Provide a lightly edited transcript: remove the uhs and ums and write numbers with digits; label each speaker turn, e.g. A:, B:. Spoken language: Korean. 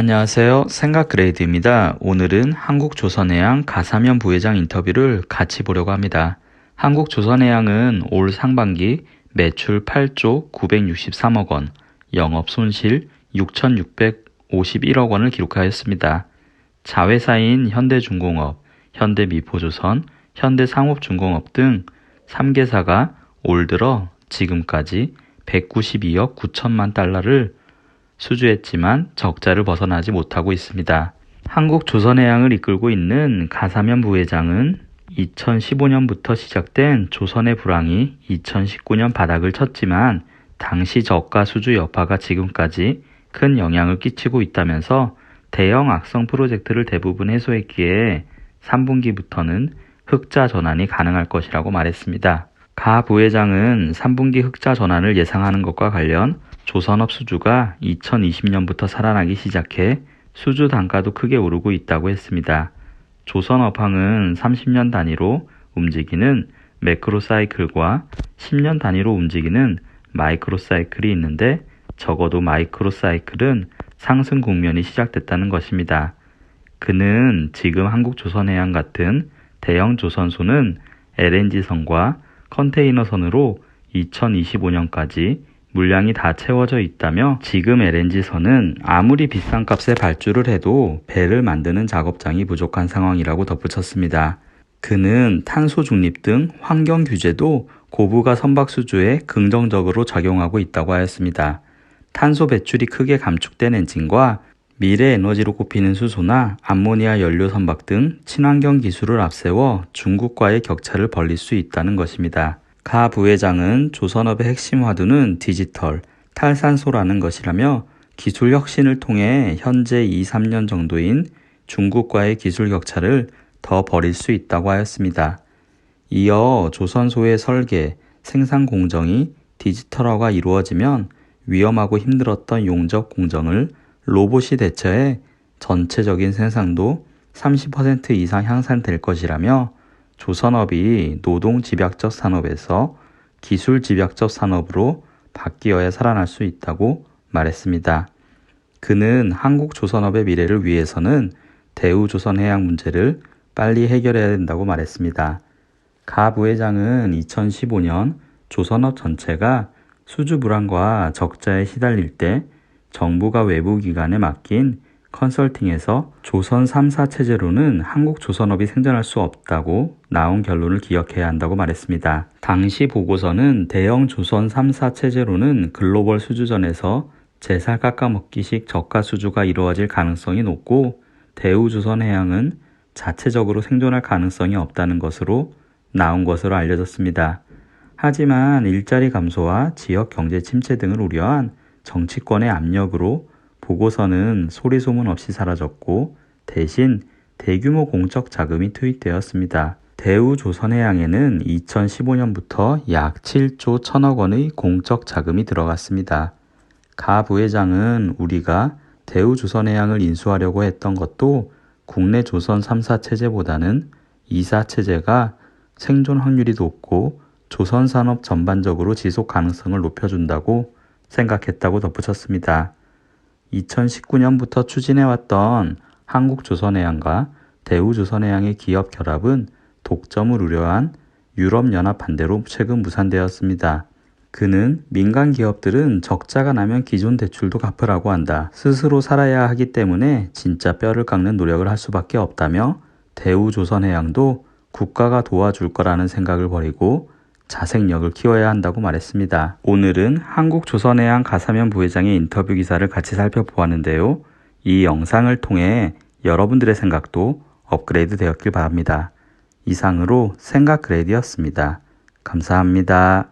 A: 안녕하세요. 생각그레이드입니다. 오늘은 한국조선해양 가사면 부회장 인터뷰를 같이 보려고 합니다. 한국조선해양은 올 상반기 매출 8조 963억 원, 영업 손실 6,651억 원을 기록하였습니다. 자회사인 현대중공업, 현대미포조선, 현대상업중공업 등 3개사가 올 들어 지금까지 192억 9천만 달러를 수주했지만 적자를 벗어나지 못하고 있습니다. 한국조선해양을 이끌고 있는 가사면 부회장은 2015년부터 시작된 조선의 불황이 2019년 바닥을 쳤지만 당시 저가 수주 여파가 지금까지 큰 영향을 끼치고 있다면서 대형 악성 프로젝트를 대부분 해소했기에 3분기부터는 흑자 전환이 가능할 것이라고 말했습니다. 가 부회장은 3분기 흑자 전환을 예상하는 것과 관련 조선업 수주가 2020년부터 살아나기 시작해 수주 단가도 크게 오르고 있다고 했습니다. 조선업황은 30년 단위로 움직이는 매크로 사이클과 10년 단위로 움직이는 마이크로 사이클이 있는데 적어도 마이크로 사이클은 상승 국면이 시작됐다는 것입니다. 그는 지금 한국조선해양 같은 대형 조선소는 LNG선과 컨테이너선으로 2025년까지 물량이 다 채워져 있다며 지금 LNG선은 아무리 비싼 값에 발주를 해도 배를 만드는 작업장이 부족한 상황이라고 덧붙였습니다. 그는 탄소 중립 등 환경 규제도 고부가 선박 수주에 긍정적으로 작용하고 있다고 하였습니다. 탄소 배출이 크게 감축된 엔진과 미래 에너지로 꼽히는 수소나 암모니아 연료 선박 등 친환경 기술을 앞세워 중국과의 격차를 벌릴 수 있다는 것입니다. 가 부회장은 조선업의 핵심 화두는 디지털, 탈산소라는 것이라며 기술 혁신을 통해 현재 2, 3년 정도인 중국과의 기술 격차를 더 벌일 수 있다고 하였습니다. 이어 조선소의 설계, 생산 공정이 디지털화가 이루어지면 위험하고 힘들었던 용접 공정을 로봇이 대처해 전체적인 생산도 30% 이상 향상될 것이라며 조선업이 노동 집약적 산업에서 기술 집약적 산업으로 바뀌어야 살아날 수 있다고 말했습니다. 그는 한국 조선업의 미래를 위해서는 대우조선해양 문제를 빨리 해결해야 된다고 말했습니다. 가 부회장은 2015년 조선업 전체가 수주 불황과 적자에 시달릴 때 정부가 외부 기관에 맡긴 컨설팅에서 조선 3사 체제로는 한국 조선업이 생존할 수 없다고 나온 결론을 기억해야 한다고 말했습니다. 당시 보고서는 대형 조선 3사 체제로는 글로벌 수주전에서 제살 깎아먹기식 저가 수주가 이루어질 가능성이 높고 대우조선해양은 자체적으로 생존할 가능성이 없다는 것으로 나온 것으로 알려졌습니다. 하지만 일자리 감소와 지역 경제 침체 등을 우려한 정치권의 압력으로 보고서는 소리소문 없이 사라졌고 대신 대규모 공적 자금이 투입되었습니다. 대우조선해양에는 2015년부터 약 7조 1천억 원의 공적 자금이 들어갔습니다. 가 부회장은 우리가 대우조선해양을 인수하려고 했던 것도 국내 조선 3사 체제보다는 2사 체제가 생존 확률이 높고 조선 산업 전반적으로 지속 가능성을 높여준다고 생각했다고 덧붙였습니다. 2019년부터 추진해왔던 한국조선해양과 대우조선해양의 기업 결합은 독점을 우려한 유럽연합 반대로 최근 무산되었습니다. 그는 민간 기업들은 적자가 나면 기존 대출도 갚으라고 한다. 스스로 살아야 하기 때문에 진짜 뼈를 깎는 노력을 할 수밖에 없다며 대우조선해양도 국가가 도와줄 거라는 생각을 버리고 자생력을 키워야 한다고 말했습니다. 오늘은 한국조선해양 가사면 부회장의 인터뷰 기사를 같이 살펴보았는데요. 이 영상을 통해 여러분들의 생각도 업그레이드 되었길 바랍니다. 이상으로 생각그레이드였습니다. 감사합니다.